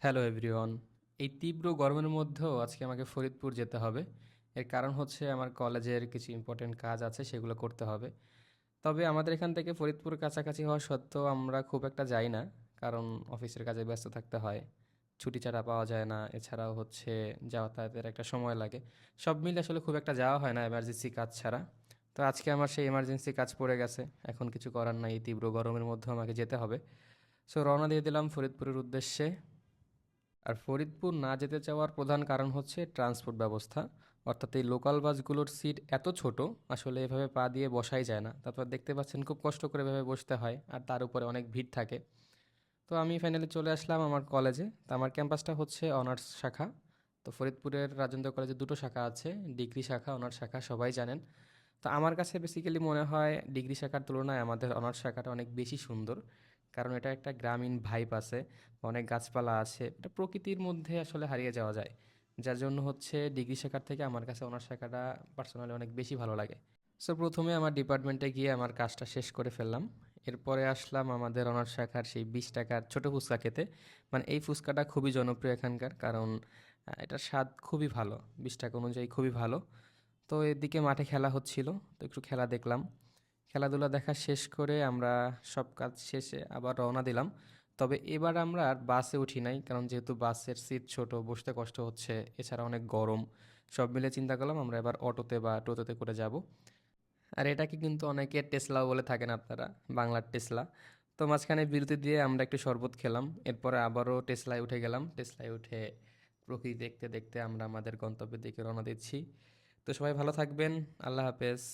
Hello everyone. এই তীব্র গরমের মধ্যেও আজকে আমাকে ফরিদপুর যেতে হবে। এর কারণ হচ্ছে আমার কলেজের কিছু ইম্পর্টেন্ট কাজ আছে, সেগুলো করতে হবে। তবে আমাদের এখান থেকে ফরিদপুর কাছাকাছি হওয়া সত্ত্বেও আমরা খুব একটা যাই না, কারণ অফিসের কাজে ব্যস্ত থাকতে হয়। ছুটি ছাড়া পাওয়া যায় না, এছাড়াও হচ্ছে যাতায়াতের একটা সময় লাগে। সব মিলে আসলে খুব একটা যাওয়া হয় না এমার্জেন্সি কাজ ছাড়া। তো আজকে আমার সেই এমার্জেন্সি কাজ পড়ে গেছে, এখন কিছু করার নাই, এই তীব্র গরমের মধ্যেও আমাকে যেতে হবে। সো রওনা দিয়ে দিলাম ফরিদপুরের উদ্দেশ্যে। আর ফরিদপুর না যেতে চাওয়ার প্রধান কারণ হচ্ছে ট্রান্সপোর্ট ব্যবস্থা। অর্থাৎ এই লোকাল বাসগুলোর সিট এত ছোট, আসলে এভাবে পা দিয়ে বসাই যায় না। তারপর দেখতে পাচ্ছেন খুব কষ্ট করে এভাবে বসতে হয়, আর তার উপরে অনেক ভিড় থাকে। তো আমি ফাইনালি চলে আসলাম আমার কলেজে। তো আমার ক্যাম্পাসটা হচ্ছে অনার্স শাখা। তো ফরিদপুরের রাজেন্দ্র কলেজে দুটো শাখা আছে, ডিগ্রি শাখা, অনার্স শাখা, সবাই জানেন। তো আমার কাছে বেসিক্যালি মনে হয় ডিগ্রি শাখার তুলনায় আমাদের অনার্স শাখাটা অনেক বেশি সুন্দর। কারণ এটা একটা গ্রামীণ ভাইব আছে, অনেক গাছপালা আছে, এটা প্রকৃতির মধ্যে আসলে হারিয়ে যাওয়া যায়। যার জন্য হচ্ছে ডিগ্রি শাখার থেকে আমার কাছে অনার্স শাখাটা পার্সোনালি অনেক বেশি ভালো লাগে। সো প্রথমে আমার ডিপার্টমেন্টে গিয়ে আমার কাজটা শেষ করে ফেললাম। এরপরে আসলাম আমাদের অনার্স শাখার সেই 20 টাকার ছোটো ফুচকা খেতে। মানে এই ফুচকাটা খুবই জনপ্রিয় এখানকার, কারণ এটার স্বাদ খুবই ভালো, 20 টাকা অনুযায়ী খুবই ভালো। তো এদিকে মাঠে খেলা হচ্ছিল, তো একটু খেলা দেখলাম। খেলাধুলা দেখা শেষ করে আমরা সব কাজ শেষে আবার রওনা দিলাম। তবে এবার আমরা আর বাসে উঠি নাই, কারণ যেহেতু বাসের সিট ছোট, বসতে কষ্ট হচ্ছে, এছাড়া অনেক গরম। সব মিলে চিন্তা করলাম আমরা এবার অটোতে বা টোটোতে করে যাব। আর এটাকে কিন্তু অনেকে টেসলাও বলে থাকেন আপনারা, বাংলার টেসলা। তো মাঝখানে বিরতি দিয়ে আমরা একটু শরবত খেলাম, এরপরে আবারও টেসলায় উঠে গেলাম। টেসলায় উঠে প্রকৃতি দেখতে দেখতে আমরা আমাদের গন্তব্যের দিকে রওনা দিচ্ছি। তো সবাই ভালো থাকবেন। আল্লাহ হাফেজ।